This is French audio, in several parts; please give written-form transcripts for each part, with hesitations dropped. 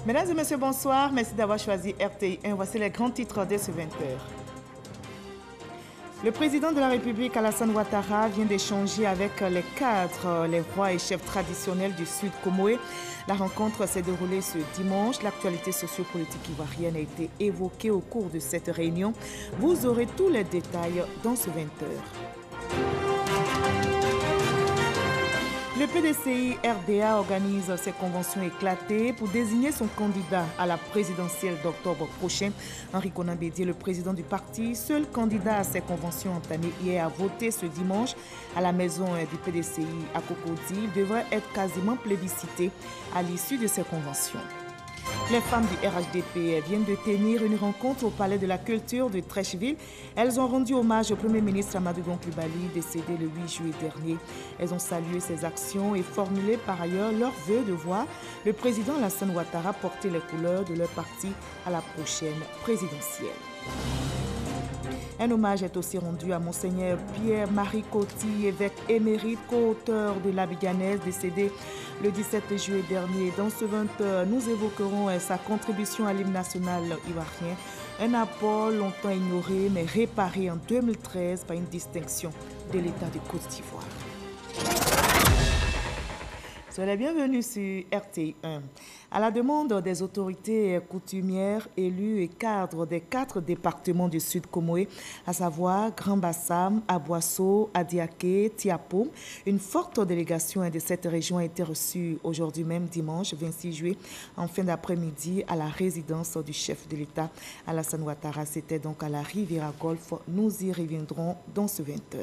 Mesdames et messieurs, bonsoir. Merci d'avoir choisi RTI1. Voici les grands titres de ce 20h. Le président de la République, Alassane Ouattara, vient d'échanger avec les cadres, les rois et chefs traditionnels du Sud Comoé. La rencontre s'est déroulée ce dimanche. L'actualité sociopolitique ivoirienne a été évoquée au cours de cette réunion. Vous aurez tous les détails dans ce 20h. Le PDCI RDA organise ses conventions éclatées pour désigner son candidat à la présidentielle d'octobre prochain. Henri Konan Bédié, le président du parti, seul candidat à ces conventions entamées hier, a voté ce dimanche à la maison du PDCI à Cocody. Il devrait être quasiment plébiscité à l'issue de ces conventions. Les femmes du RHDP viennent de tenir une rencontre au Palais de la Culture de Treichville. Elles ont rendu hommage au Premier ministre Amadou Gon Coulibaly, décédé le 8 juillet dernier. Elles ont salué ses actions et formulé par ailleurs leur vœu de voir le président Alassane Ouattara porter les couleurs de leur parti à la prochaine présidentielle. Un hommage est aussi rendu à Monseigneur Pierre-Marie Coty, évêque émérite, co-auteur de l'Abidjanaise, décédé le 17 juillet dernier. Dans ce 20h, nous évoquerons sa contribution à l'hymne national ivoirien, un apport longtemps ignoré mais réparé en 2013 par une distinction de l'État de Côte d'Ivoire. Soyez les bienvenus sur RTI1. À la demande des autorités coutumières, élus et cadres des 4 départements du Sud Comoé, à savoir Grand Bassam, Aboasso, Adiaké, Tiapo, une forte délégation de cette région a été reçue aujourd'hui même dimanche 26 juillet en fin d'après-midi à la résidence du chef de l'État Alassane Ouattara. C'était donc à la Riviera Golf. Nous y reviendrons dans ce 20h.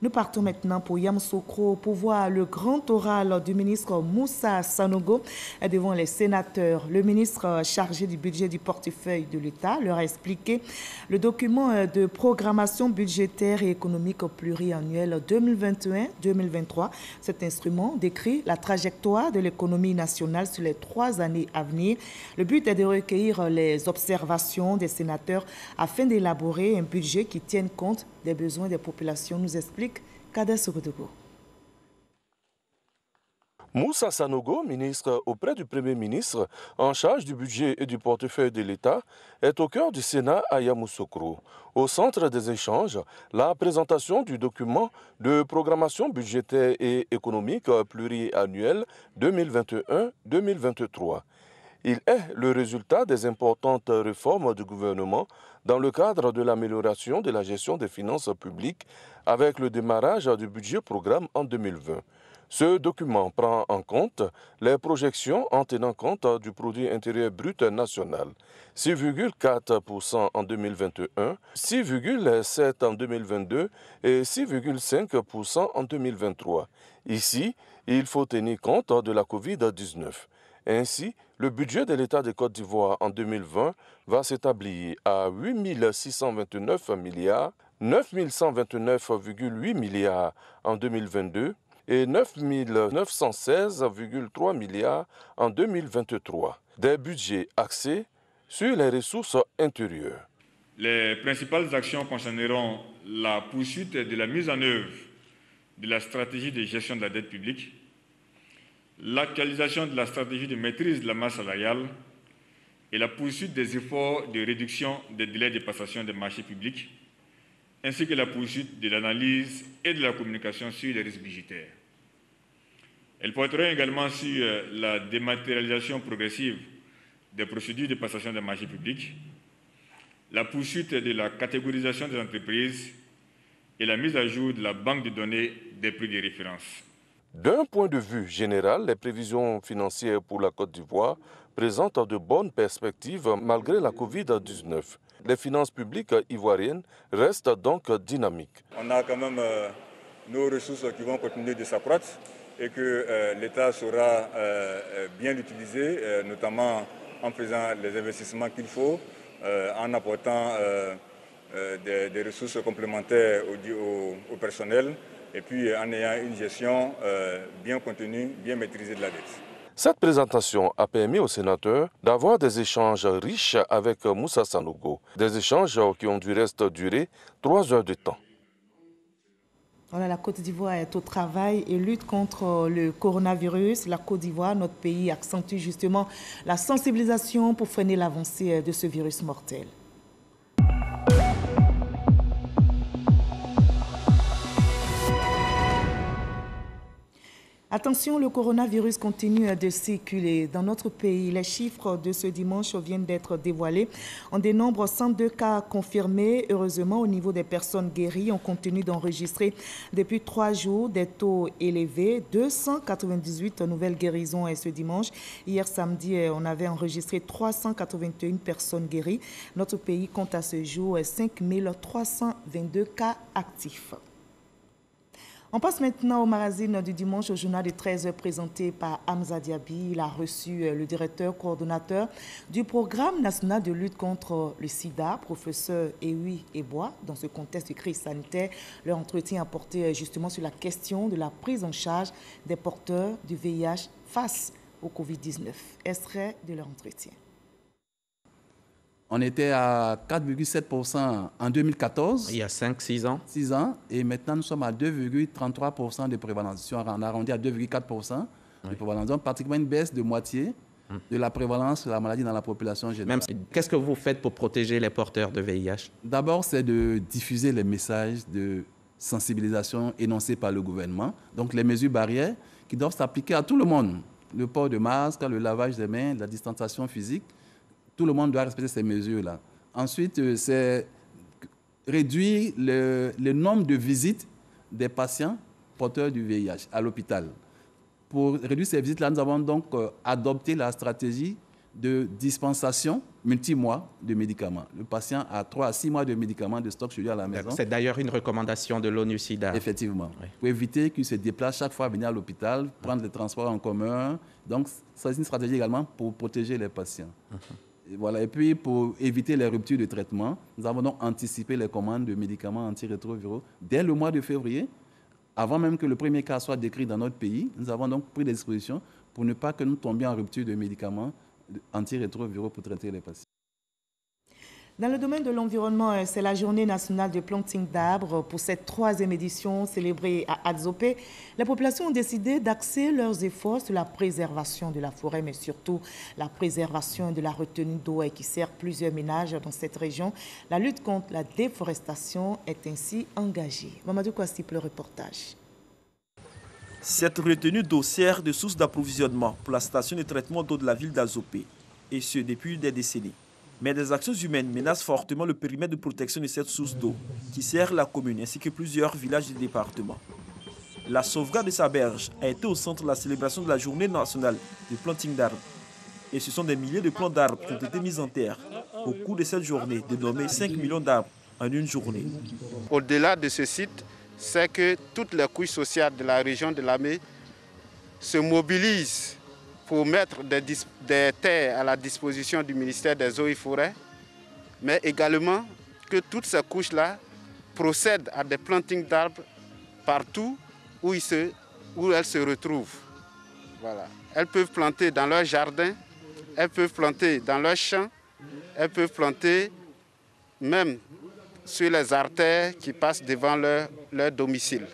Nous partons maintenant pour Yamoussoukro pour voir le grand oral du ministre Moussa Sanogo devant les sénateurs. Le ministre chargé du budget du portefeuille de l'État leur a expliqué le document de programmation budgétaire et économique pluriannuel 2021-2023. Cet instrument décrit la trajectoire de l'économie nationale sur les 3 années à venir. Le but est de recueillir les observations des sénateurs afin d'élaborer un budget qui tienne compte des besoins des populations, nous explique Kader Sogodogo. Moussa Sanogo, ministre auprès du Premier ministre en charge du budget et du portefeuille de l'État, est au cœur du Sénat à Yamoussoukro. Au centre des échanges, la présentation du document de programmation budgétaire et économique pluriannuel 2021-2023. Il est le résultat des importantes réformes du gouvernement dans le cadre de l'amélioration de la gestion des finances publiques avec le démarrage du budget programme en 2020. Ce document prend en compte les projections en tenant compte du produit intérieur brut national, 6,4% en 2021, 6,7% en 2022 et 6,5% en 2023. Ici, il faut tenir compte de la COVID-19. Ainsi, le budget de l'État de Côte d'Ivoire en 2020 va s'établir à 8 629 milliards, 9 129,8 milliards en 2022 et 9 916,3 milliards en 2023. Des budgets axés sur les ressources intérieures. Les principales actions concerneront la poursuite de la mise en œuvre de la stratégie de gestion de la dette publique, l'actualisation de la stratégie de maîtrise de la masse salariale et la poursuite des efforts de réduction des délais de passation des marchés publics, ainsi que la poursuite de l'analyse et de la communication sur les risques budgétaires. Elle portera également sur la dématérialisation progressive des procédures de passation des marchés publics, la poursuite de la catégorisation des entreprises et la mise à jour de la banque de données des prix de référence. D'un point de vue général, les prévisions financières pour la Côte d'Ivoire présentent de bonnes perspectives malgré la COVID-19. Les finances publiques ivoiriennes restent donc dynamiques. On a quand même nos ressources qui vont continuer de s'accroître et que l'État saura bien l'utiliser, notamment en faisant les investissements qu'il faut, en apportant des ressources complémentaires au personnel, et puis en ayant une gestion bien contenue, bien maîtrisée de la dette. Cette présentation a permis aux sénateurs d'avoir des échanges riches avec Moussa Sanogo, des échanges qui ont du reste duré 3 heures de temps. Voilà, la Côte d'Ivoire est au travail et lutte contre le coronavirus. La Côte d'Ivoire, notre pays, accentue justement la sensibilisation pour freiner l'avancée de ce virus mortel. Attention, le coronavirus continue de circuler. Dans notre pays, les chiffres de ce dimanche viennent d'être dévoilés. On dénombre 102 cas confirmés. Heureusement, au niveau des personnes guéries, on continue d'enregistrer depuis 3 jours des taux élevés. 298 nouvelles guérisons ce dimanche. Hier samedi, on avait enregistré 381 personnes guéries. Notre pays compte à ce jour 5322 cas actifs. On passe maintenant au magazine du dimanche, au journal de 13h présenté par Hamza Diaby. Il a reçu le directeur coordonnateur du programme national de lutte contre le sida, professeur Ewi Ebois. Dans ce contexte de crise sanitaire, leur entretien a porté justement sur la question de la prise en charge des porteurs du VIH face au Covid-19. Extrait de leur entretien. On était à 4,7% en 2014. Il y a 5-6 ans. 6 ans. Et maintenant, nous sommes à 2,33% de prévalence. On a arrondi à 2,4% de prévalence. Donc, pratiquement une baisse de moitié de la prévalence de la maladie dans la population générale. Qu'est-ce que vous faites pour protéger les porteurs de VIH? D'abord, c'est de diffuser les messages de sensibilisation énoncés par le gouvernement. Donc, les mesures barrières qui doivent s'appliquer à tout le monde. Le port de masque, le lavage des mains, la distanciation physique. Tout le monde doit respecter ces mesures-là. Ensuite, c'est réduire le nombre de visites des patients porteurs du VIH à l'hôpital. Pour réduire ces visites-là, nous avons donc adopté la stratégie de dispensation multi-mois de médicaments. Le patient a 3 à 6 mois de médicaments de stock chez lui à la maison. C'est d'ailleurs une recommandation de l'ONU-SIDA. Effectivement. Pour éviter qu'il se déplace chaque fois à venir à l'hôpital, prendre les transports en commun. Donc, c'est une stratégie également pour protéger les patients. Voilà. Et puis, pour éviter les ruptures de traitement, nous avons donc anticipé les commandes de médicaments antirétroviraux dès le mois de février. Avant même que le premier cas soit décrit dans notre pays, nous avons donc pris des dispositions pour ne pas que nous tombions en rupture de médicaments antirétroviraux pour traiter les patients. Dans le domaine de l'environnement, c'est la journée nationale de planting d'arbres. Pour cette 3e édition célébrée à Adzopé, les populations ont décidé d'axer leurs efforts sur la préservation de la forêt, mais surtout la préservation de la retenue d'eau qui sert plusieurs ménages dans cette région. La lutte contre la déforestation est ainsi engagée. Mamadou Kouassi pour le reportage. Cette retenue d'eau sert de source d'approvisionnement pour la station de traitement d'eau de la ville d'Adzopé, et ce depuis des décennies. Mais des actions humaines menacent fortement le périmètre de protection de cette source d'eau qui sert la commune ainsi que plusieurs villages du département. La sauvegarde de sa berge a été au centre de la célébration de la journée nationale de planting d'arbres. Et ce sont des milliers de plants d'arbres qui ont été mis en terre au cours de cette journée, dénommée 5 millions d'arbres en une journée. Au-delà de ce site, c'est que toutes les couches sociales de la région de Lamé se mobilisent pour mettre des terres à la disposition du ministère des Eaux et Forêts, mais également que toutes ces couches-là procèdent à des plantings d'arbres partout où elles se retrouvent. Voilà. Elles peuvent planter dans leur jardin, elles peuvent planter dans leur champ, elles peuvent planter même sur les artères qui passent devant leur domicile.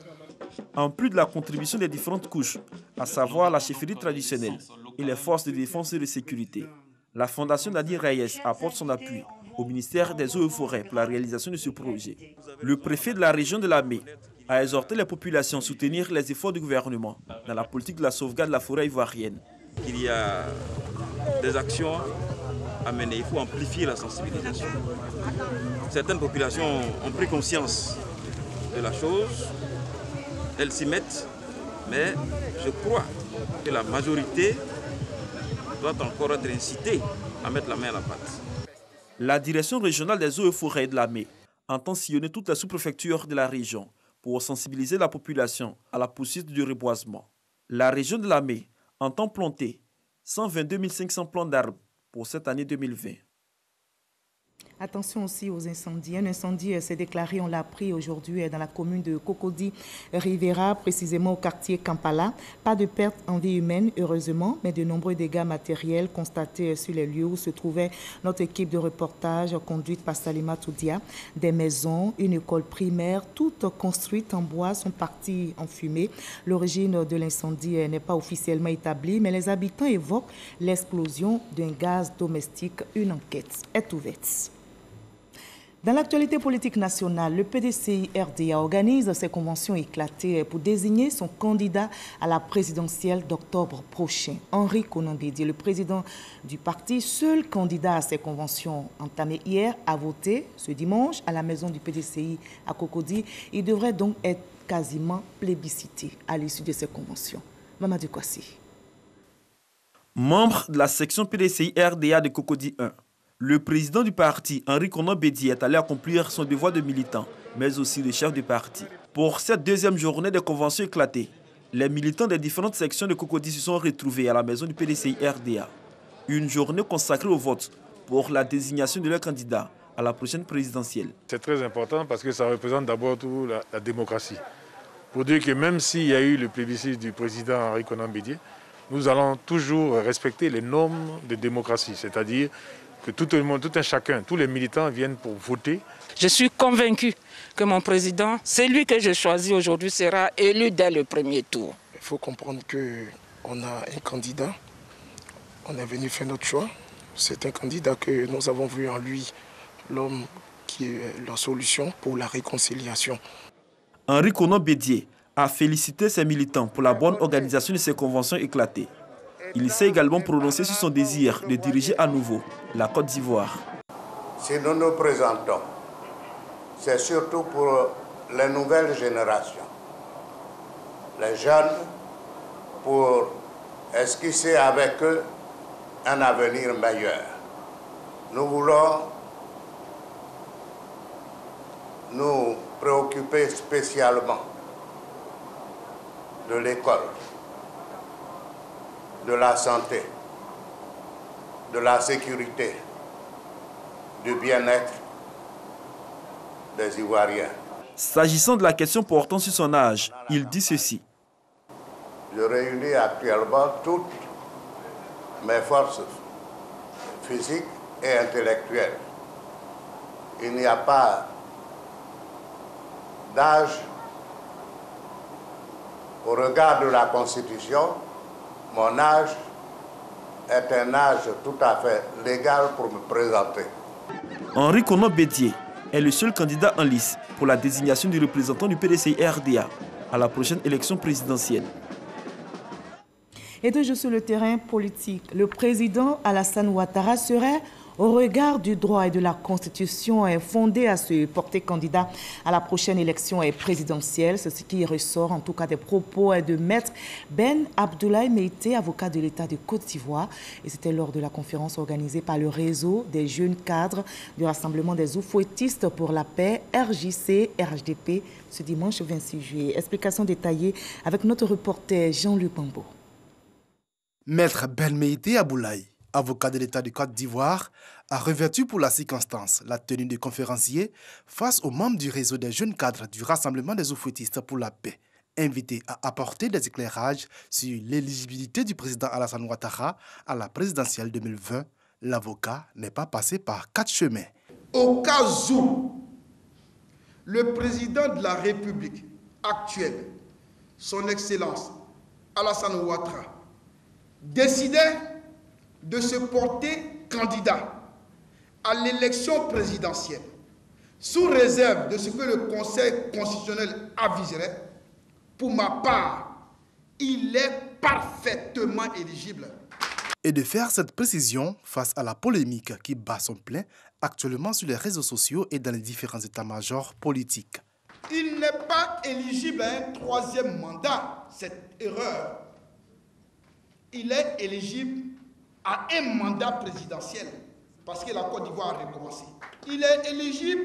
En plus de la contribution des différentes couches, à savoir la chefferie traditionnelle et les forces de défense et de sécurité, la Fondation Nadir Reyes apporte son appui au ministère des Eaux et Forêts pour la réalisation de ce projet. Le préfet de la région de Lamé a exhorté les populations à soutenir les efforts du gouvernement dans la politique de la sauvegarde de la forêt ivoirienne. Il y a des actions à mener, il faut amplifier la sensibilisation. Certaines populations ont pris conscience de la chose, elles s'y mettent, mais je crois que la majorité doit encore être incitée à mettre la main à la pâte. La direction régionale des eaux et forêts de Lamé entend sillonner toutes les sous-préfectures de la région pour sensibiliser la population à la poursuite du reboisement. La région de Lamé entend planter 122 500 plants d'arbres pour cette année 2020. Attention aussi aux incendies. Un incendie s'est déclaré, on l'a appris aujourd'hui, dans la commune de Cocody-Rivera, précisément au quartier Kampala. Pas de perte en vie humaine, heureusement, mais de nombreux dégâts matériels constatés sur les lieux où se trouvait notre équipe de reportage conduite par Salima Toudia. Des maisons, une école primaire, toutes construites en bois, sont parties en fumée. L'origine de l'incendie n'est pas officiellement établie, mais les habitants évoquent l'explosion d'un gaz domestique. Une enquête est ouverte. Dans l'actualité politique nationale, le PDCI-RDA organise ses conventions éclatées pour désigner son candidat à la présidentielle d'octobre prochain. Henri Konan Bédié, le président du parti, seul candidat à ces conventions entamées hier, a voté ce dimanche à la maison du PDCI à Cocody. Il devrait donc être quasiment plébiscité à l'issue de ces conventions. Mamadou Kwasi. Membre de la section PDCI-RDA de Cocody 1. Le président du parti, Henri Konan Bédié, est allé accomplir son devoir de militant, mais aussi de chef de parti. Pour cette deuxième journée des conventions éclatées, les militants des différentes sections de Cocody se sont retrouvés à la maison du PDCI-RDA. Une journée consacrée au vote pour la désignation de leur candidat à la prochaine présidentielle. C'est très important parce que ça représente d'abord tout la démocratie. Pour dire que même s'il y a eu le plébiscite du président Henri Konan Bédié, nous allons toujours respecter les normes de démocratie, c'est-à-dire que tout le monde, tout un chacun, tous les militants viennent pour voter. Je suis convaincu que mon président, celui que je choisis aujourd'hui, sera élu dès le premier tour. Il faut comprendre qu'on a un candidat, on est venu faire notre choix. C'est un candidat que nous avons vu en lui, l'homme qui est la solution pour la réconciliation. Henri Konan Bédié a félicité ses militants pour la bonne organisation de ces conventions éclatées. Il s'est également prononcé sur son désir de diriger à nouveau la Côte d'Ivoire. Si nous nous présentons, c'est surtout pour les nouvelles générations, les jeunes, pour esquisser avec eux un avenir meilleur. Nous voulons nous préoccuper spécialement de l'école, de la santé, de la sécurité, du bien-être des Ivoiriens. S'agissant de la question portant sur son âge, il dit ceci. Je réunis actuellement toutes mes forces physiques et intellectuelles. Il n'y a pas d'âge au regard de la Constitution. Mon âge est un âge tout à fait légal pour me présenter. Henri Konan Bédié est le seul candidat en lice pour la désignation du représentant du PDCI-RDA à la prochaine élection présidentielle. Et toujours sur le terrain politique, le président Alassane Ouattara serait, au regard du droit et de la Constitution, fondé à se porter candidat à la prochaine élection présidentielle. C'est ce qui ressort en tout cas des propos de Maître Ben Abdoulaye Meïté, avocat de l'État de Côte d'Ivoire. Et c'était lors de la conférence organisée par le réseau des jeunes cadres du Rassemblement des Oufouettistes pour la paix, RJC-RHDP, ce dimanche 26 juillet. Explication détaillée avec notre reporter Jean-Luc Bambo. Maître Ben Meïté Abdoulaye, avocat de l'État de Côte d'Ivoire, a revêtu pour la circonstance la tenue de conférencier face aux membres du réseau des jeunes cadres du Rassemblement des Oufouettistes pour la paix, invités à apporter des éclairages sur l'éligibilité du président Alassane Ouattara à la présidentielle 2020. L'avocat n'est pas passé par 4 chemins. Au cas où le président de la République actuelle, son Excellence Alassane Ouattara, décidait de se porter candidat à l'élection présidentielle, sous réserve de ce que le Conseil constitutionnel aviserait, pour ma part, il est parfaitement éligible. Et de faire cette précision face à la polémique qui bat son plein actuellement sur les réseaux sociaux et dans les différents états-majors politiques. Il n'est pas éligible à un 3e mandat, cette erreur. Il est éligible à un mandat présidentiel, parce que la Côte d'Ivoire a recommencé. Il est éligible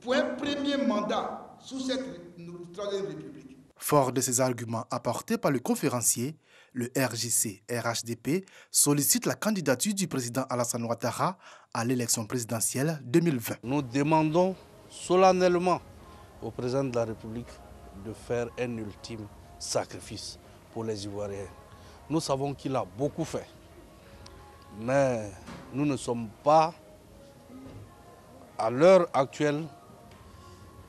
pour un premier mandat sous cette 3e République. Fort de ces arguments apportés par le conférencier, le RJC-RHDP sollicite la candidature du président Alassane Ouattara à l'élection présidentielle 2020. Nous demandons solennellement au président de la République de faire un ultime sacrifice pour les Ivoiriens. Nous savons qu'il a beaucoup fait, mais nous ne sommes pas, à l'heure actuelle,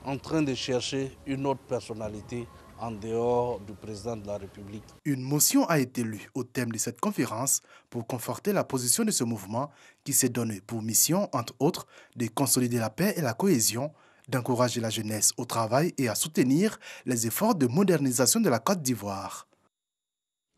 en train de chercher une autre personnalité en dehors du président de la République. Une motion a été lue au thème de cette conférence pour conforter la position de ce mouvement qui s'est donné pour mission, entre autres, de consolider la paix et la cohésion, d'encourager la jeunesse au travail et à soutenir les efforts de modernisation de la Côte d'Ivoire.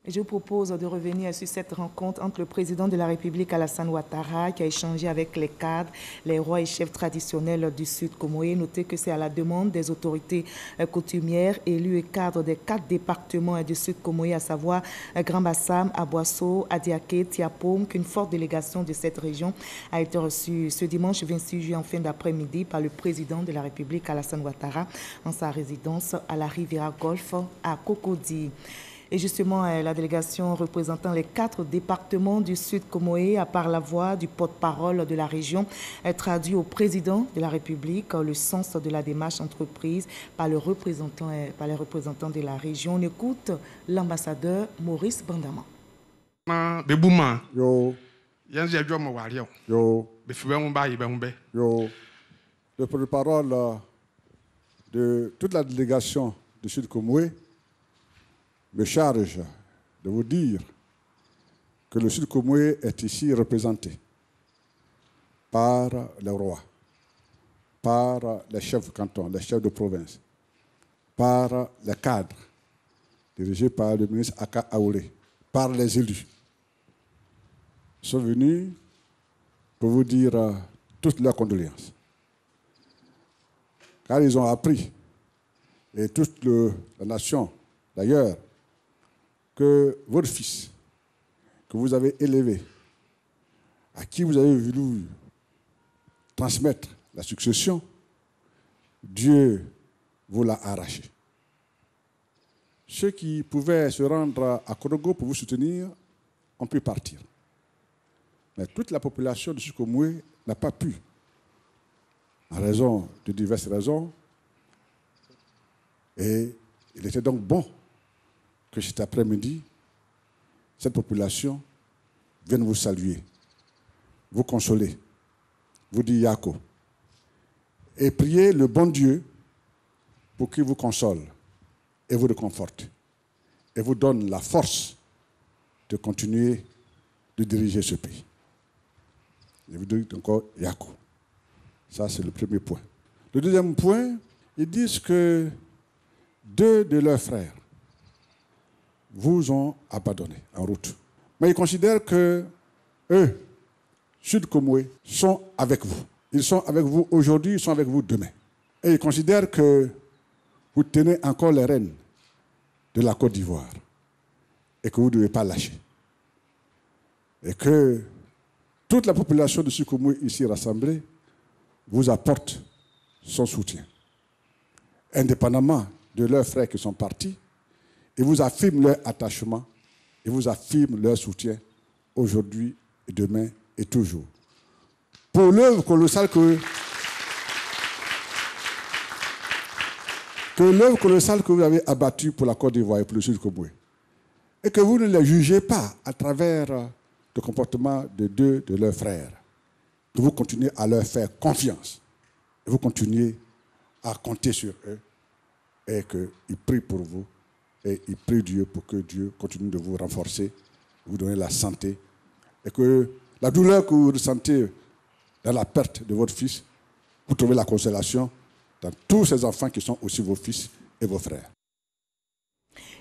Je vous propose de revenir sur cette rencontre entre le président de la République, Alassane Ouattara, qui a échangé avec les cadres, les rois et chefs traditionnels du Sud Comoé. Notez que c'est à la demande des autorités coutumières, élus et cadres des 4 départements du Sud Comoé, à savoir Grand Bassam, Aboasso, Adiaké, Tiapom, qu'une forte délégation de cette région a été reçue ce dimanche 26 juillet en fin d'après-midi par le président de la République, Alassane Ouattara, en sa résidence à la Riviera Golf à Cocody. Et justement, la délégation représentant les 4 départements du Sud Comoé a par la voix du porte-parole de la région traduit au président de la République le sens de la démarche entreprise par les représentants de la région. On écoute l'ambassadeur Maurice Bandama. Le porte-parole de toute la délégation du Sud Comoé me charge de vous dire que le Sud Comoé est ici représenté par les rois, par les chefs de canton, les chefs de province, par les cadres dirigés par le ministre Aka Aoulé, par les élus. Ils sont venus pour vous dire toutes leurs condoléances. Car ils ont appris, et toute la nation d'ailleurs, que votre fils, que vous avez élevé, à qui vous avez voulu transmettre la succession, Dieu vous l'a arraché. Ceux qui pouvaient se rendre à Korogo pour vous soutenir ont pu partir. Mais toute la population de Sukomoué n'a pas pu, en raison de diverses raisons. Et il était donc bon que cet après-midi, cette population vienne vous saluer, vous consoler, vous dire Yako, et prier le bon Dieu pour qu'il vous console et vous réconforte et vous donne la force de continuer de diriger ce pays. Je vous dis encore Yako. Ça, c'est le premier point. Le deuxième point, ils disent que 2 de leurs frères vous ont abandonné en route. Mais ils considèrent que eux, Sud Comoé, sont avec vous. Ils sont avec vous aujourd'hui, ils sont avec vous demain. Et ils considèrent que vous tenez encore les rênes de la Côte d'Ivoire et que vous ne devez pas lâcher. Et que toute la population de Sud Comoé ici rassemblée vous apporte son soutien. Indépendamment de leurs frères qui sont partis, ils vous affirment leur attachement, ils vous affirment leur soutien aujourd'hui, et demain et toujours. Pour l'œuvre colossale que vous avez abattue pour la Côte d'Ivoire et pour le Sud Comoé, et que vous ne les jugez pas à travers le comportement de 2 de leurs frères, que vous continuez à leur faire confiance, et vous continuez à compter sur eux, et qu'ils prient pour vous, et ils prient Dieu pour que Dieu continue de vous renforcer, vous donner la santé, et que la douleur que vous ressentez dans la perte de votre fils, vous trouvez la consolation dans tous ces enfants qui sont aussi vos fils et vos frères.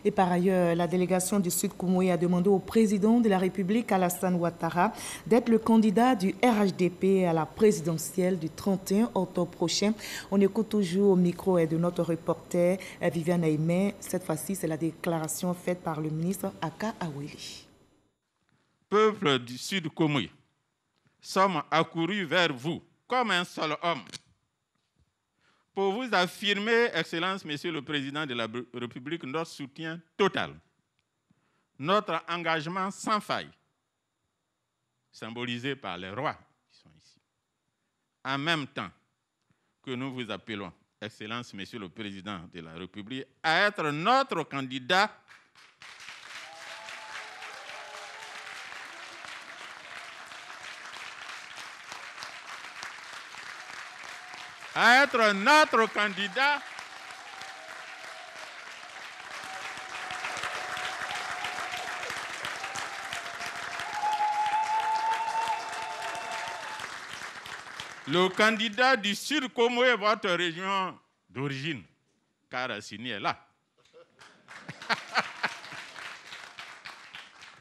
Et par ailleurs, la délégation du Sud Comoé a demandé au président de la République, Alassane Ouattara, d'être le candidat du RHDP à la présidentielle du 31 octobre prochain. On écoute toujours au micro de notre reporter Viviane Aimé. Cette fois-ci, c'est la déclaration faite par le ministre Aka Aweli. Peuple du Sud Comoé, sommes accourus vers vous comme un seul homme pour vous affirmer, Excellence, Monsieur le Président de la République, notre soutien total, notre engagement sans faille, symbolisé par les rois qui sont ici. En même temps que nous vous appelons, Excellence, Monsieur le Président de la République, à être notre candidat le candidat du Sud Comoé, votre région d'origine, car Assini est là,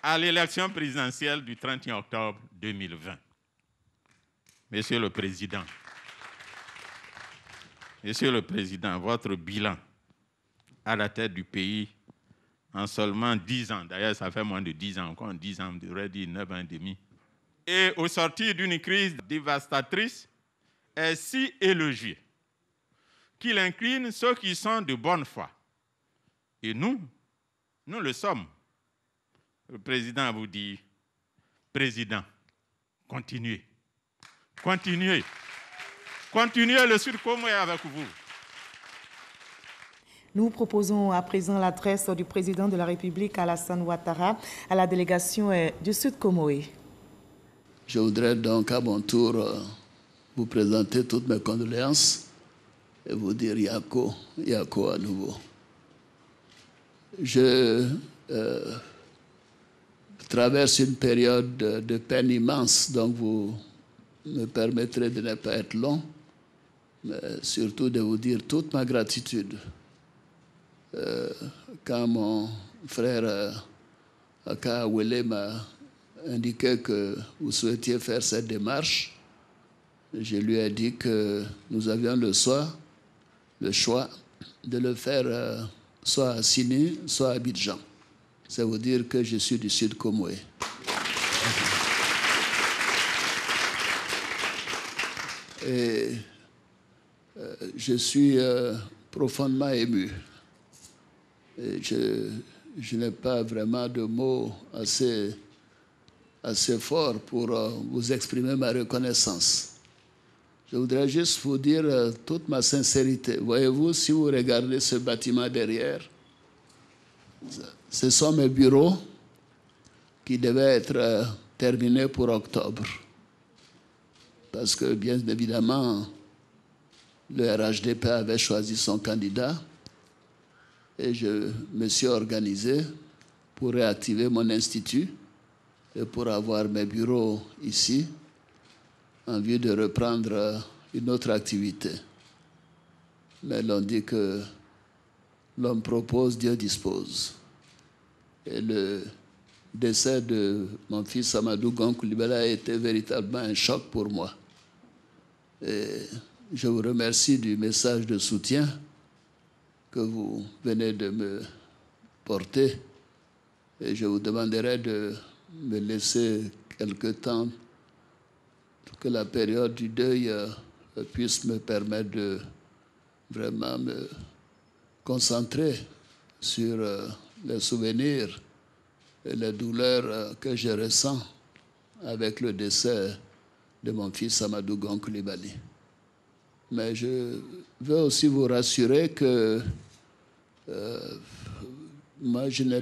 à l'élection présidentielle du 31 octobre 2020. Monsieur le Président, votre bilan à la tête du pays en seulement 10 ans, d'ailleurs ça fait moins de 10 ans, encore 10 ans, on devrait dire 9 ans et demi, et au sortir d'une crise dévastatrice, est si élogieux qu'il incline ceux qui sont de bonne foi. Et nous le sommes. Le président vous dit, Président, continuez. Continuez le Sud Comoé avec vous. Nous proposons à présent l'adresse du président de la République, Alassane Ouattara, à la délégation du Sud Comoé. Je voudrais donc à mon tour vous présenter toutes mes condoléances et vous dire Yako à nouveau. Je traverse une période de peine immense, donc vous me permettrez de ne pas être long, mais surtout de vous dire toute ma gratitude. Quand mon frère Aka Awele m'a indiqué que vous souhaitiez faire cette démarche, je lui ai dit que nous avions le choix de le faire soit à Sini, soit à Abidjan. Ça veut dire que je suis du Sud Comoé. Et je suis profondément ému. Et je n'ai pas vraiment de mots assez forts pour vous exprimer ma reconnaissance. Je voudrais juste vous dire toute ma sincérité. Voyez-vous, si vous regardez ce bâtiment derrière, ce sont mes bureaux qui devaient être terminés pour octobre. Parce que, bien évidemment, le RHDP avait choisi son candidat et je me suis organisé pour réactiver mon institut et pour avoir mes bureaux ici en vue de reprendre une autre activité. Mais l'on dit que l'homme propose, Dieu dispose. Et le décès de mon fils Amadou Gon Coulibaly a été véritablement un choc pour moi. Et je vous remercie du message de soutien que vous venez de me porter. Et je vous demanderai de me laisser quelque temps pour que la période du deuil puisse me permettre de vraiment me concentrer sur les souvenirs et les douleurs que je ressens avec le décès de mon fils Amadou Gon Coulibaly. Mais je veux aussi vous rassurer que moi, je ne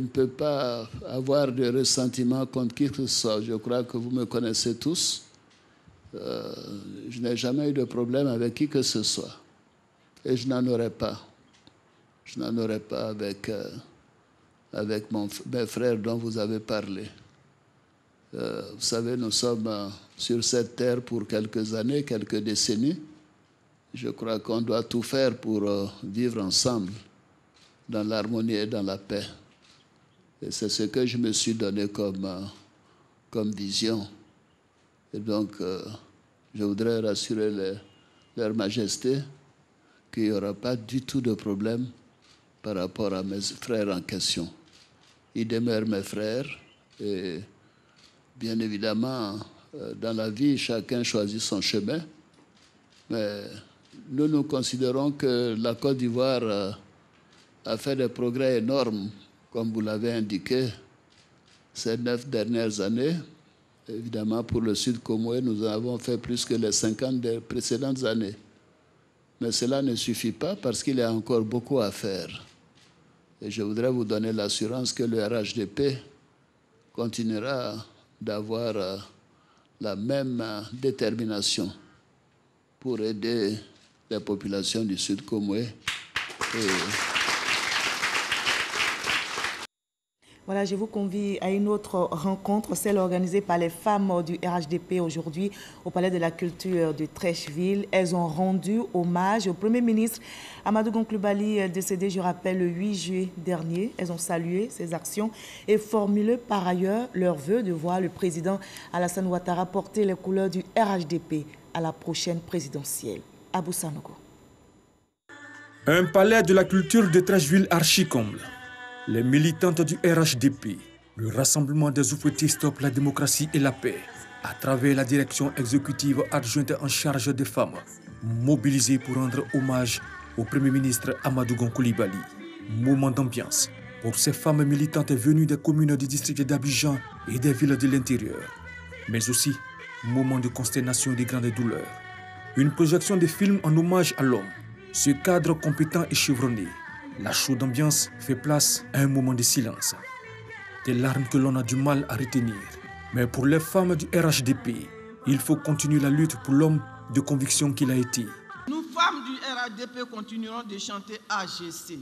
peux pas avoir de ressentiment contre qui que ce soit. Je crois que vous me connaissez tous. Je n'ai jamais eu de problème avec qui que ce soit. Et je n'en aurai pas. Je n'en aurai pas avec mes frères dont vous avez parlé. Vous savez, nous sommes sur cette terre pour quelques années, quelques décennies. Je crois qu'on doit tout faire pour vivre ensemble dans l'harmonie et dans la paix. Et c'est ce que je me suis donné comme vision. Et donc, je voudrais rassurer leur majesté qu'il n'y aura pas du tout de problème par rapport à mes frères en question. Ils demeurent mes frères et bien évidemment, dans la vie, chacun choisit son chemin. Mais nous considérons que la Côte d'Ivoire a fait des progrès énormes, comme vous l'avez indiqué, ces 9 dernières années. Évidemment, pour le Sud Comoé, nous avons fait plus que les 50 des précédentes années. Mais cela ne suffit pas parce qu'il y a encore beaucoup à faire. Et je voudrais vous donner l'assurance que le RHDP continuera d'avoir la même détermination pour aider les populations du Sud Comoé. Voilà, je vous convie à une autre rencontre, celle organisée par les femmes du RHDP aujourd'hui au Palais de la Culture de Treichville. Elles ont rendu hommage au Premier ministre Amadou Gon Coulibaly, décédé, je rappelle, le 8 juillet dernier. Elles ont salué ses actions et formulé par ailleurs leur vœu de voir le président Alassane Ouattara porter les couleurs du RHDP à la prochaine présidentielle. Abou Sanogo. Un palais de la culture de Treichville archi-comble. Les militantes du RHDP, le rassemblement des ouvriers Stop la démocratie et la paix, à travers la direction exécutive adjointe en charge des femmes, mobilisées pour rendre hommage au Premier ministre Amadou Gon Coulibaly. Moment d'ambiance pour ces femmes militantes venues des communes du district d'Abidjan et des villes de l'intérieur. Mais aussi, moment de consternation et de grande douleur. Une projection de film en hommage à l'homme, ce cadre compétent et chevronné. La chaude ambiance fait place à un moment de silence. Des larmes que l'on a du mal à retenir. Mais pour les femmes du RHDP, il faut continuer la lutte pour l'homme de conviction qu'il a été. Nous, femmes du RHDP, continuerons de chanter AGC,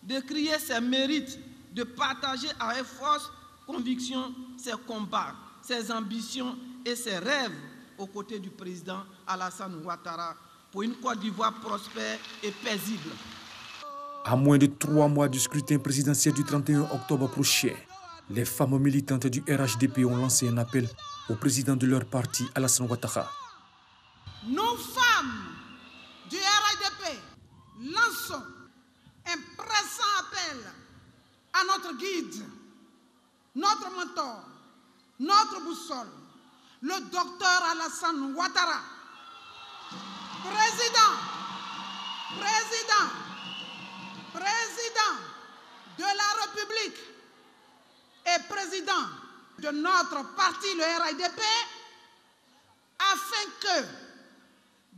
de crier ses mérites, de partager avec force, conviction, ses combats, ses ambitions et ses rêves aux côtés du président Alassane Ouattara pour une Côte d'Ivoire prospère et paisible. À moins de 3 mois du scrutin présidentiel du 31 octobre prochain, les femmes militantes du RHDP ont lancé un appel au président de leur parti, Alassane Ouattara. Nous, femmes du RHDP, lançons un pressant appel à notre guide, notre mentor, notre boussole, le docteur Alassane Ouattara, président de la République et président de notre parti, le RHDP, afin que,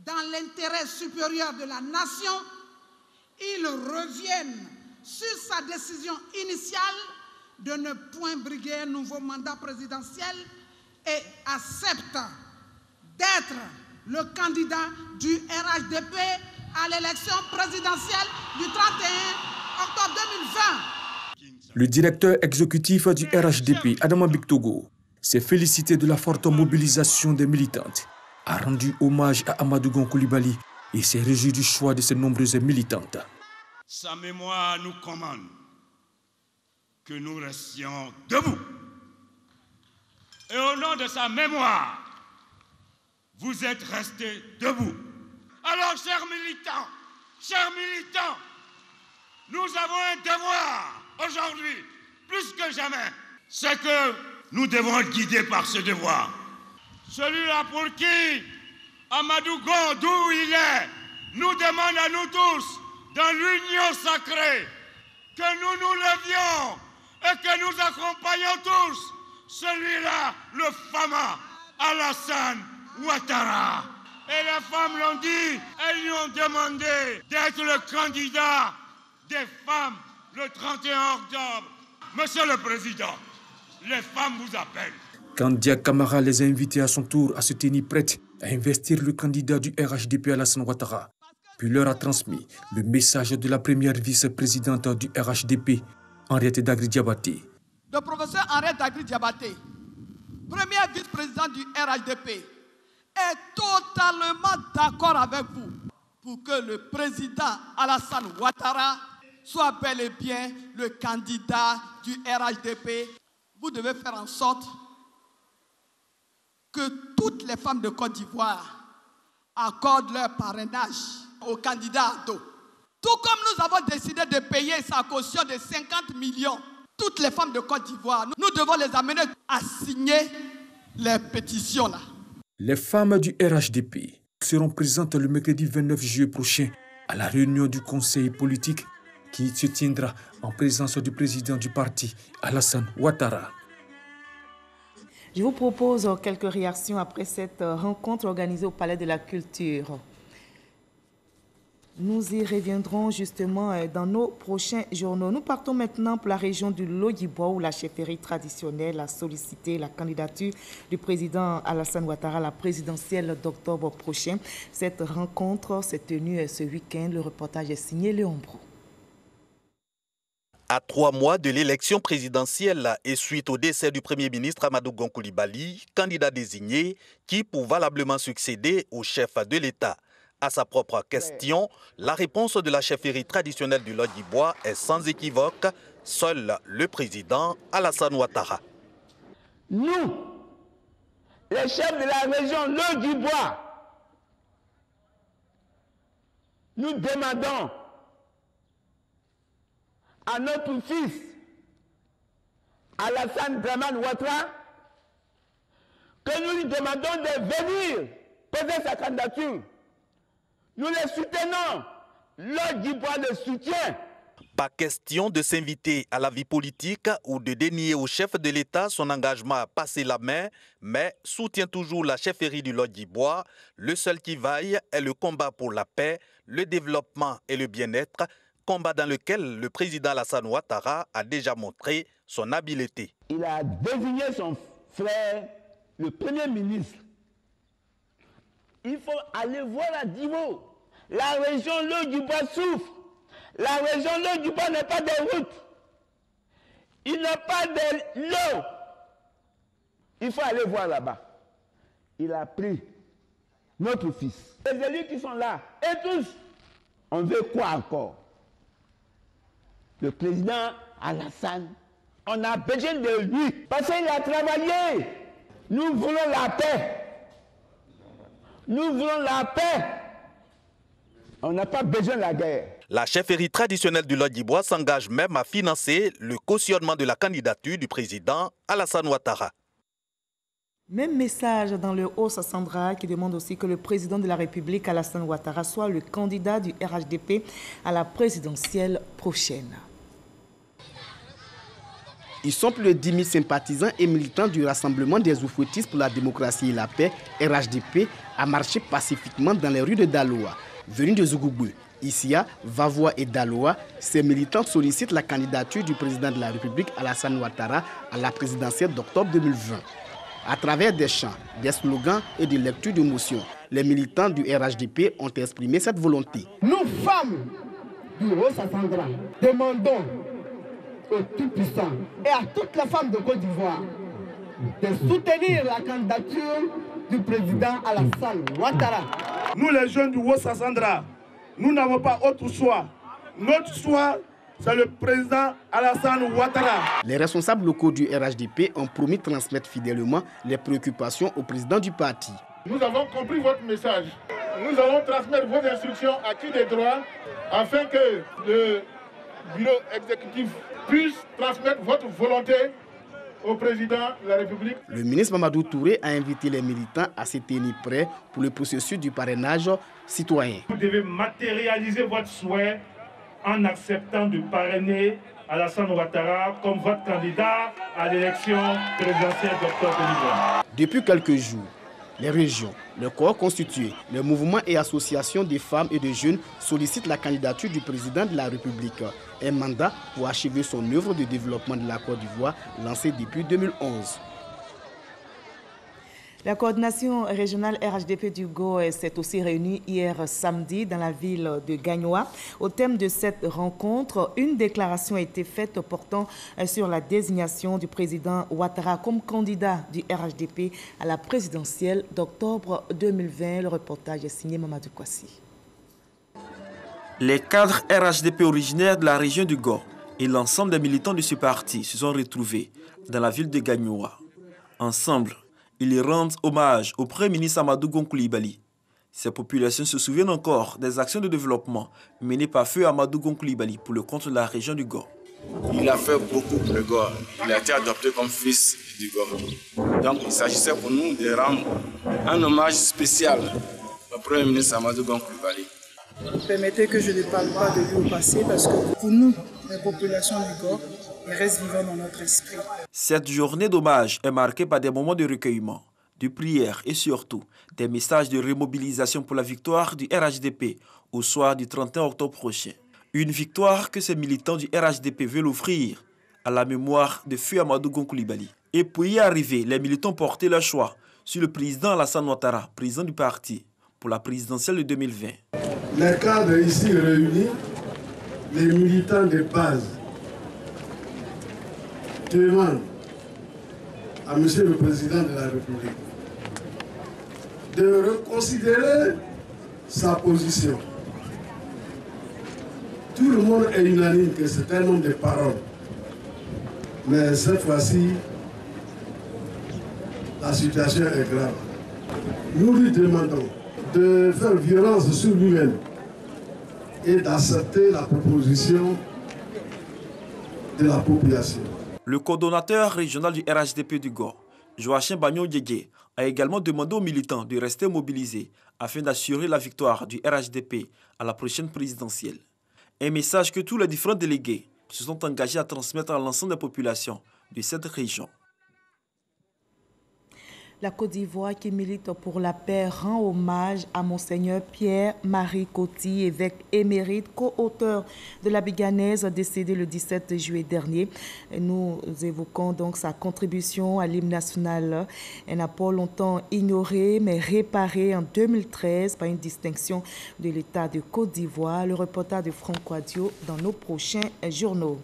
dans l'intérêt supérieur de la nation, il revienne sur sa décision initiale de ne point briguer un nouveau mandat présidentiel et accepte d'être le candidat du RHDP à l'élection présidentielle du 31 octobre 2020. Le directeur exécutif du RHDP, Adama Bictogo, s'est félicité de la forte mobilisation des militantes, a rendu hommage à Amadou Gon Coulibaly et s'est réjoui du choix de ses nombreuses militantes. Sa mémoire nous commande que nous restions debout. Et au nom de sa mémoire, vous êtes restés debout. Alors, chers militants, nous avons un devoir aujourd'hui, plus que jamais. C'est que nous devons être guidés par ce devoir. Celui-là pour qui Amadou Gon, d'où il est, nous demande à nous tous, dans l'union sacrée, que nous nous levions et que nous accompagnions tous celui-là, le Fama, Alassane Ouattara. Et les femmes l'ont dit, elles lui ont demandé d'être le candidat des femmes le 31 octobre. Monsieur le Président, les femmes vous appellent. Kandia Camara les a invités à son tour à se tenir prêtes à investir le candidat du RHDP Alassane Ouattara, puis leur a transmis le message de la première vice-présidente du RHDP, Henriette Dagri-Diabaté. Le professeur Henriette Dagri-Diabaté, première vice-présidente du RHDP, est totalement d'accord avec vous pour que le président Alassane Ouattara soit bel et bien le candidat du RHDP. Vous devez faire en sorte que toutes les femmes de Côte d'Ivoire accordent leur parrainage au candidat Ado. Tout comme nous avons décidé de payer sa caution de 50 millions, toutes les femmes de Côte d'Ivoire, nous devons les amener à signer les pétitions là. Les femmes du RHDP seront présentes le mercredi 29 juillet prochain à la réunion du conseil politique qui se tiendra en présence du président du parti, Alassane Ouattara. Je vous propose quelques réactions après cette rencontre organisée au Palais de la Culture. Nous y reviendrons justement dans nos prochains journaux. Nous partons maintenant pour la région du Lodjiboua où la chefferie traditionnelle a sollicité la candidature du président Alassane Ouattara à la présidentielle d'octobre prochain. Cette rencontre s'est tenue ce week-end. Le reportage est signé Léon Brou. À 3 mois de l'élection présidentielle et suite au décès du Premier ministre Amadou Gon Coulibaly, candidat désigné, qui pour valablement succéder au chef de l'État. À sa propre question, la réponse de la chefferie traditionnelle du Lodjiboua est sans équivoque, seul le président Alassane Ouattara. Nous, les chefs de la région Lodjiboua, nous demandons à notre fils Alassane Dramane Ouattara que nous lui demandons de venir poser sa candidature. Nous les soutenons, Lodjiboua le soutient. Pas question de s'inviter à la vie politique ou de dénier au chef de l'État son engagement à passer la main, mais soutient toujours la chefferie du Lodjiboua. Le seul qui vaille est le combat pour la paix, le développement et le bien-être, combat dans lequel le président Alassane Ouattara a déjà montré son habileté. Il a désigné son frère, le Premier ministre. Il faut aller voir à Divo. La région Lodjiboua souffre. La région Lodjiboua n'a pas de route. Il n'a pas de l'eau. Il faut aller voir là-bas. Il a pris notre fils. Les élus qui sont là, et tous, on veut quoi encore? Le président Alassane, on a besoin de lui. Parce qu'il a travaillé. Nous voulons la paix. Nous voulons la paix. On n'a pas besoin de la guerre. La chefferie traditionnelle du Lodjiboua s'engage même à financer le cautionnement de la candidature du président Alassane Ouattara. Même message dans le Haut-Sassandra qui demande aussi que le président de la République, Alassane Ouattara, soit le candidat du RHDP à la présidentielle prochaine. Ils sont plus de 10 000 sympathisants et militants du Rassemblement des Oufouettistes pour la démocratie et la paix, RHDP, à marcher pacifiquement dans les rues de Daloa. Venus de Zougoubou, Issia, Vavoua et Daloa, ces militants sollicitent la candidature du président de la République, Alassane Ouattara, à la présidentielle d'octobre 2020. À travers des chants, des slogans et des lectures de motions, les militants du RHDP ont exprimé cette volonté. Nous, femmes du Haut-Sassandra, demandons au Tout-Puissant et à toutes les femmes de Côte d'Ivoire de soutenir la candidature du président Alassane Ouattara. Nous, les jeunes du Haut-Sassandra, nous n'avons pas autre choix. Notre choix, c'est le président Alassane Ouattara. Les responsables locaux du RHDP ont promis de transmettre fidèlement les préoccupations au président du parti. Nous avons compris votre message. Nous allons transmettre vos instructions à qui de droit afin que le bureau exécutif puisse transmettre votre volonté au président de la République. Le ministre Mamadou Touré a invité les militants à se tenir prêts pour le processus du parrainage citoyen. Vous devez matérialiser votre souhait en acceptant de parrainer Alassane Ouattara comme votre candidat à l'élection présidentielle d'octobre 2020. Depuis quelques jours, les régions, le corps constitué, les mouvements et associations de femmes et de jeunes sollicitent la candidature du président de la République. Un mandat pour achever son œuvre de développement de la Côte d'Ivoire lancée depuis 2011. La coordination régionale RHDP du GO s'est aussi réunie hier samedi dans la ville de Gagnoa. Au thème de cette rencontre, une déclaration a été faite portant sur la désignation du président Ouattara comme candidat du RHDP à la présidentielle d'octobre 2020. Le reportage est signé Mamadou Kwasi. Les cadres RHDP originaires de la région du Gao et l'ensemble des militants de ce parti se sont retrouvés dans la ville de Gagnoa. Ensemble, ils rendent hommage au Premier ministre Amadou Gon Coulibaly. Ces populations se souviennent encore des actions de développement menées par feu Amadou Gon Coulibaly pour le compte de la région du Gao. Il a fait beaucoup pour le Gao. Il a été adopté comme fils du Gao. Donc il s'agissait pour nous de rendre un hommage spécial Premier ministre Amadou Gon Coulibaly. Permettez que je ne parle pas de lui au passé parce que pour nous, les populations du Gor, il reste vivant dans notre esprit. Cette journée d'hommage est marquée par des moments de recueillement, de prière et surtout des messages de remobilisation pour la victoire du RHDP au soir du 31 octobre prochain. Une victoire que ces militants du RHDP veulent offrir à la mémoire de Feu Amadou Gon Coulibaly. Et pour y arriver, les militants portaient leur choix sur le président Alassane Ouattara, président du parti, pour la présidentielle de 2020. Les cadres ici réunis, les militants de base, demandent à M. le Président de la République de reconsidérer sa position. Tout le monde est unanime que c'est un homme de parole. Mais cette fois-ci, la situation est grave. Nous lui demandons de faire violence sur lui-même et d'accepter la proposition de la population. Le coordonnateur régional du RHDP du Gor, Joachim Bagnon-Diégué, a également demandé aux militants de rester mobilisés afin d'assurer la victoire du RHDP à la prochaine présidentielle. Un message que tous les différents délégués se sont engagés à transmettre à l'ensemble des populations de cette région. La Côte d'Ivoire qui milite pour la paix rend hommage à Monseigneur Pierre-Marie Coty, évêque émérite, co-auteur de la Biganaise décédé le 17 juillet dernier. Nous évoquons donc sa contribution à l'hymne national, un apport longtemps ignoré mais réparé en 2013 par une distinction de l'État de Côte d'Ivoire. Le reportage de Franck Quadio dans nos prochains journaux.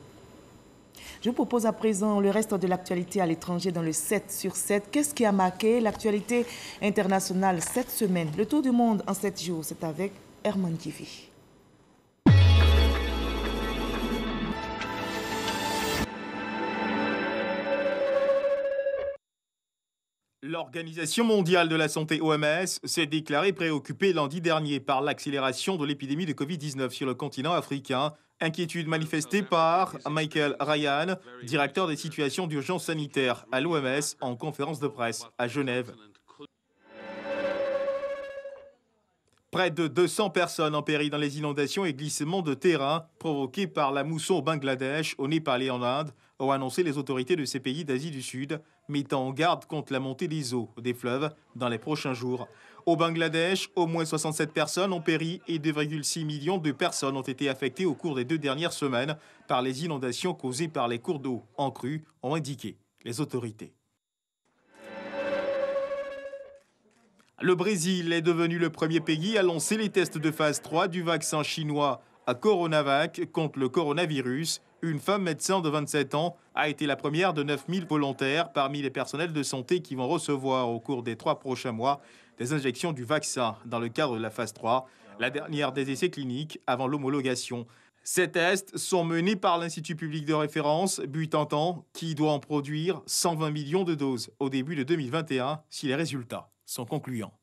Je vous propose à présent le reste de l'actualité à l'étranger dans le 7 sur 7. Qu'est-ce qui a marqué l'actualité internationale cette semaine? Le tour du monde en 7 jours, c'est avec Herman Kivi. L'Organisation mondiale de la santé OMS s'est déclarée préoccupée lundi dernier par l'accélération de l'épidémie de Covid-19 sur le continent africain. Inquiétude manifestée par Michael Ryan, directeur des situations d'urgence sanitaire à l'OMS, en conférence de presse à Genève. Près de 200 personnes ont péri dans les inondations et glissements de terrain provoqués par la mousson au Bangladesh, au Népal et en Inde, ont annoncé les autorités de ces pays d'Asie du Sud, mettant en garde contre la montée des eaux des fleuves dans les prochains jours. Au Bangladesh, au moins 67 personnes ont péri et 2,6 millions de personnes ont été affectées au cours des 2 dernières semaines par les inondations causées par les cours d'eau en crue, ont indiqué les autorités. Le Brésil est devenu le premier pays à lancer les tests de phase 3 du vaccin chinois à Coronavac contre le coronavirus. Une femme médecin de 27 ans a été la première de 9000 volontaires parmi les personnels de santé qui vont recevoir au cours des 3 prochains mois des injections du vaccin dans le cadre de la phase 3, la dernière des essais cliniques avant l'homologation. Ces tests sont menés par l'Institut public de référence Butantan qui doit en produire 120 millions de doses au début de 2021 si les résultats sont concluants.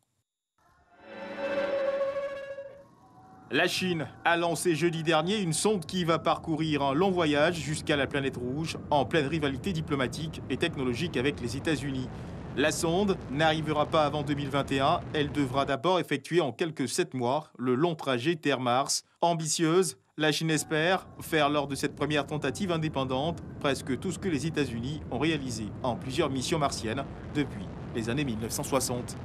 La Chine a lancé jeudi dernier une sonde qui va parcourir un long voyage jusqu'à la planète rouge en pleine rivalité diplomatique et technologique avec les États-Unis. La sonde n'arrivera pas avant 2021. Elle devra d'abord effectuer en quelques 7 mois le long trajet Terre-Mars. Ambitieuse, la Chine espère faire lors de cette première tentative indépendante presque tout ce que les États-Unis ont réalisé en plusieurs missions martiennes depuis les années 1960.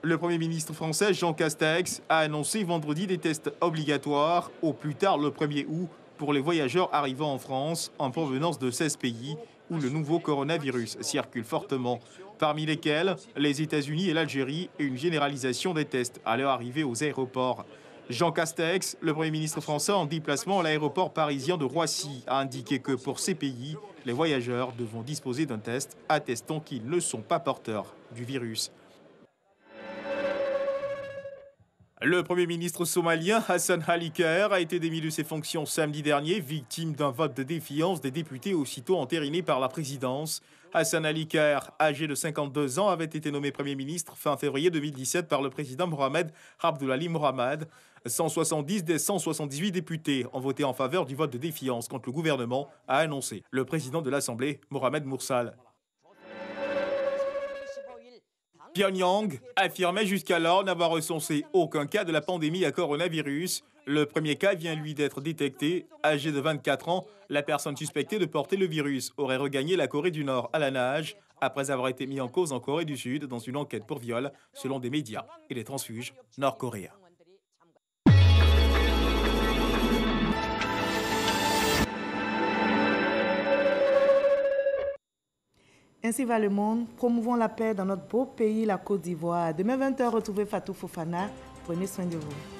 Le Premier ministre français Jean Castex a annoncé vendredi des tests obligatoires au plus tard le 1er août pour les voyageurs arrivant en France en provenance de 16 pays où le nouveau coronavirus circule fortement, parmi lesquels les États-Unis et l'Algérie, et une généralisation des tests à leur arrivée aux aéroports. Jean Castex, le Premier ministre français en déplacement à l'aéroport parisien de Roissy, a indiqué que pour ces pays, les voyageurs devront disposer d'un test attestant qu'ils ne sont pas porteurs du virus. Le Premier ministre somalien Hassan Ali Khayr a été démis de ses fonctions samedi dernier, victime d'un vote de défiance des députés aussitôt entériné par la présidence. Hassan Ali Khayr, âgé de 52 ans, avait été nommé Premier ministre fin février 2017 par le président Mohamed Abdullahi Mohamed. 170 des 178 députés ont voté en faveur du vote de défiance contre le gouvernement, a annoncé le président de l'Assemblée, Mohamed Moursal. Pyongyang affirmait jusqu'alors n'avoir recensé aucun cas de la pandémie à coronavirus. Le premier cas vient lui d'être détecté. Âgé de 24 ans, la personne suspectée de porter le virus aurait regagné la Corée du Nord à la nage après avoir été mis en cause en Corée du Sud dans une enquête pour viol, selon des médias et des transfuges nord-coréens. Ainsi va le monde. Promouvons la paix dans notre beau pays, la Côte d'Ivoire. Demain 20h, retrouvez Fatou Fofana. Prenez soin de vous.